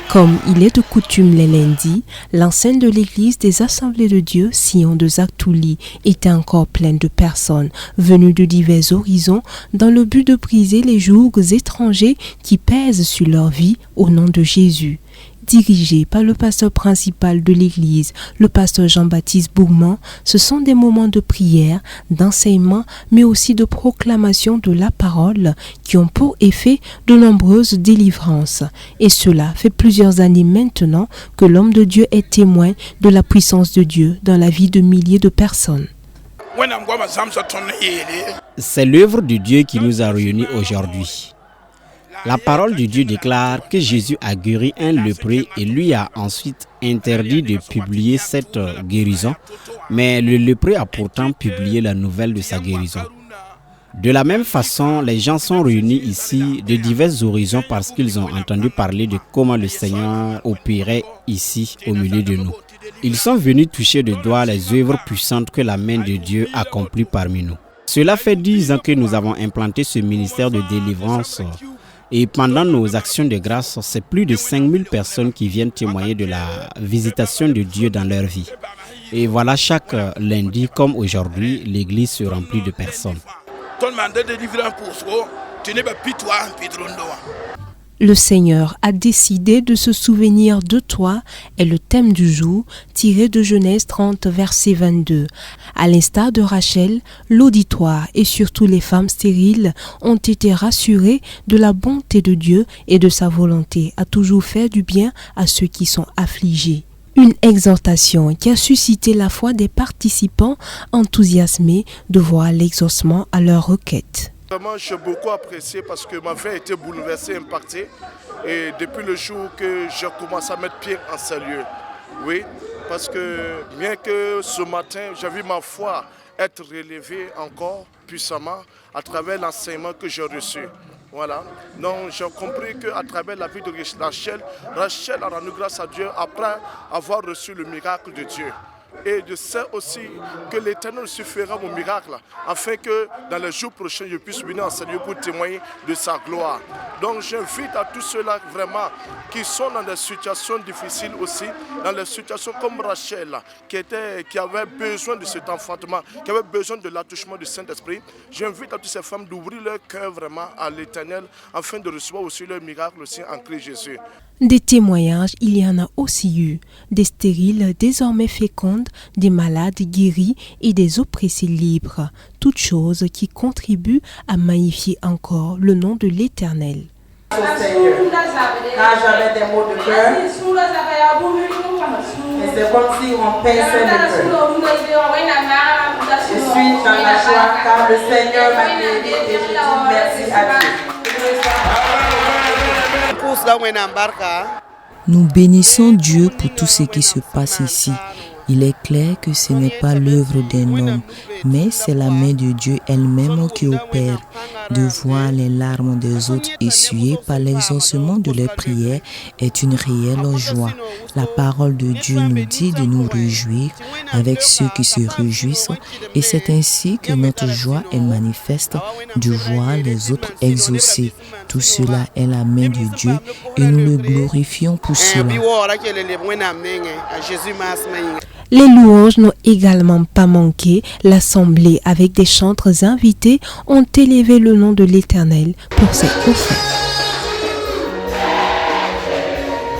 Comme il est de coutume les lundis, l'enceinte de l'église des Assemblées de Dieu, Sion de Zaktouli, était encore pleine de personnes venues de divers horizons dans le but de briser les jougs étrangers qui pèsent sur leur vie au nom de Jésus. Dirigé par le pasteur principal de l'église, le pasteur Jean-Baptiste Bourmand, ce sont des moments de prière, d'enseignement, mais aussi de proclamation de la parole qui ont pour effet de nombreuses délivrances. Et cela fait plusieurs années maintenant que l'homme de Dieu est témoin de la puissance de Dieu dans la vie de milliers de personnes. C'est l'œuvre de Dieu qui nous a réunis aujourd'hui. La parole de Dieu déclare que Jésus a guéri un lépreux et lui a ensuite interdit de publier cette guérison, mais le lépreux a pourtant publié la nouvelle de sa guérison. De la même façon, les gens sont réunis ici de divers horizons parce qu'ils ont entendu parler de comment le Seigneur opérait ici au milieu de nous. Ils sont venus toucher de doigt les œuvres puissantes que la main de Dieu accomplit parmi nous. Cela fait 10 ans que nous avons implanté ce ministère de délivrance. Et pendant nos actions de grâce, c'est plus de 5000 personnes qui viennent témoigner de la visitation de Dieu dans leur vie. Et voilà, chaque lundi, comme aujourd'hui, l'église se remplit de personnes. Le Seigneur a décidé de se souvenir de toi est le thème du jour tiré de Genèse 30, verset 22. À l'instar de Rachel, l'auditoire et surtout les femmes stériles ont été rassurés de la bonté de Dieu et de sa volonté à toujours faire du bien à ceux qui sont affligés. Une exhortation qui a suscité la foi des participants enthousiasmés de voir l'exaucement à leurs requêtes. Vraiment, j'ai beaucoup apprécié parce que ma vie a été bouleversée, impactée. Et depuis le jour que j'ai commencé à mettre pied en ces lieux. Oui, parce que bien que ce matin, j'ai vu ma foi être relevée encore puissamment à travers l'enseignement que j'ai reçu. Voilà. Donc j'ai compris qu'à travers la vie de Rachel a rendu grâce à Dieu après avoir reçu le miracle de Dieu. Et je sais aussi que l'Éternel suffira mon miracle, afin que dans les jours prochains, je puisse venir en Seigneur pour témoigner de sa gloire. Donc j'invite à tous ceux-là vraiment qui sont dans des situations difficiles aussi, dans des situations comme Rachel, qui avait besoin de cet enfantement, qui avait besoin de l'attouchement du Saint-Esprit. J'invite à toutes ces femmes d'ouvrir leur cœur vraiment à l'Éternel, afin de recevoir aussi leur miracle aussi en Christ Jésus. Des témoignages, il y en a aussi eu, des stériles désormais fécondes, des malades guéris et des oppressés libres, toutes choses qui contribuent à magnifier encore le nom de l'Éternel. Seigneur, quand j'avais des maux de cœur, et c'est comme si on pinçait le cœur. Je suis dans la joie car le Seigneur m'a guéri et je dis merci à Dieu. Nous bénissons Dieu pour tout ce qui se passe ici. Il est clair que ce n'est pas l'œuvre d'un homme, mais c'est la main de Dieu elle-même qui opère. De voir les larmes des autres essuyées par l'exaucement de leurs prières est une réelle joie. La parole de Dieu nous dit de nous réjouir avec ceux qui se réjouissent et c'est ainsi que notre joie est manifeste de voir les autres exaucés. Tout cela est la main de Dieu et nous le glorifions pour cela. Les louanges n'ont également pas manqué. L'assemblée avec des chantres invités ont élevé le nom de l'Éternel pour ses prophètes.